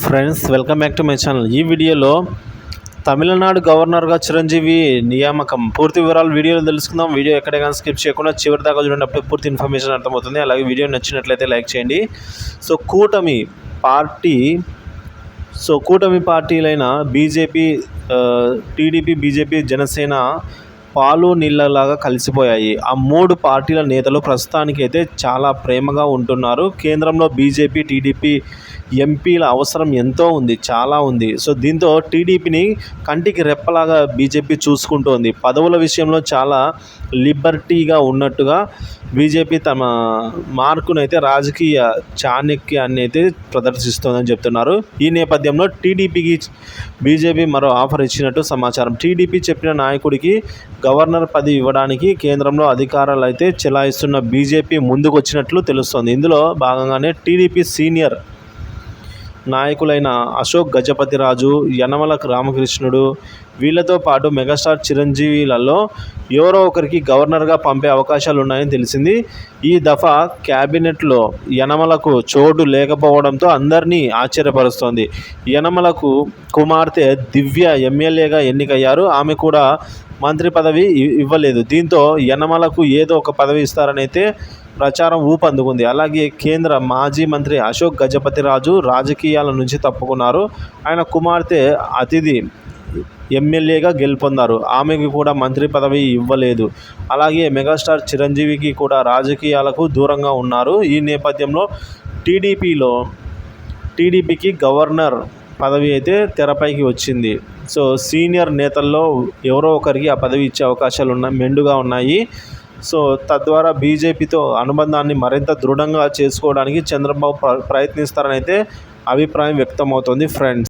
Friends, welcome back to my channel. ఈ వీడియోలో తమిళనాడు గవర్నర్గా చిరంజీవి నియామకం పూర్తి వివరాలు వీడియోలో తెలుసుకుందాం. వీడియో ఎక్కడైనా స్కిప్ చేయకుండా చివరి దాకా చూడేటప్పుడు పూర్తి ఇన్ఫర్మేషన్ అర్థమవుతుంది. అలాగే వీడియో నచ్చినట్లయితే లైక్ చేయండి. కూటమి పార్టీలైన బీజేపీ, టీడీపీ, బీజేపీ, జనసేన పాలు నీళ్ళలాగా కలిసిపోయాయి. ఆ మూడు పార్టీల నేతలు ప్రస్తుతానికైతే చాలా ప్రేమగా ఉంటున్నారు. కేంద్రంలో బీజేపీ, టీడీపీ ఎంపీల అవసరం ఎంతో ఉంది, చాలా ఉంది. దీంతో టీడీపీని కంటికి రెప్పలాగా బీజేపీ చూసుకుంటోంది. పదవుల విషయంలో చాలా లిబర్టీగా ఉన్నట్టుగా బీజేపీ తమ మార్కునైతే రాజకీయ చాణక్యాన్ని అయితే ప్రదర్శిస్తోందని చెప్తున్నారు. ఈ నేపథ్యంలో టీడీపీకి బీజేపీ మరో ఆఫర్ ఇచ్చినట్టు సమాచారం. టీడీపీ చెప్పిన నాయకుడికి గవర్నర్ పదవి ఇవ్వడానికి కేంద్రంలో అధికారాలు అయితే చెలాయిస్తున్న బీజేపీ ముందుకు వచ్చినట్లు తెలుస్తోంది. ఇందులో భాగంగానే టీడీపీ సీనియర్ నాయకులైన అశోక్ గజపతిరాజు, యనమల రామకృష్ణుడు, వీళ్లతో పాటు మెగాస్టార్ చిరంజీవిలలో ఎవరో ఒకరికి గవర్నర్గా పంపే అవకాశాలు ఉన్నాయని తెలిసింది. ఈ దఫా క్యాబినెట్లో యనమలకు చోటు లేకపోవడంతో అందరినీ ఆశ్చర్యపరుస్తోంది. యనమలకు కుమార్తె దివ్య ఎమ్మెల్యేగా ఎన్నికయ్యారు. ఆమె కూడా మంత్రి పదవి ఇవ్వలేదు. దీంతో యనమలకు ఏదో ఒక పదవి ఇస్తారని అయితే ప్రచారం ఊపందుకుంది. అలాగే కేంద్ర మాజీ మంత్రి అశోక్ గజపతిరాజు రాజకీయాల నుంచి తప్పుకున్నారు. ఆయన కుమార్తె అతిథి ఎమ్మెల్యేగా గెలుపొందారు. ఆమెకు కూడా మంత్రి పదవి ఇవ్వలేదు. అలాగే మెగాస్టార్ చిరంజీవికి కూడా రాజకీయాలకు దూరంగా ఉన్నారు. ఈ నేపథ్యంలో టీడీపీకి గవర్నర్ పదవి అయితే తెరపైకి వచ్చింది. సీనియర్ నేతల్లో ఎవరో ఒకరికి ఆ పదవి ఇచ్చే అవకాశాలు మెండుగా ఉన్నాయి. తద్వారా బీజేపీతో అనుబంధాన్ని మరింత దృఢంగా చేసుకోవడానికి చంద్రబాబు ప్రయత్నిస్తారని అయితే అభిప్రాయం వ్యక్తమవుతోంది. ఫ్రెండ్స్.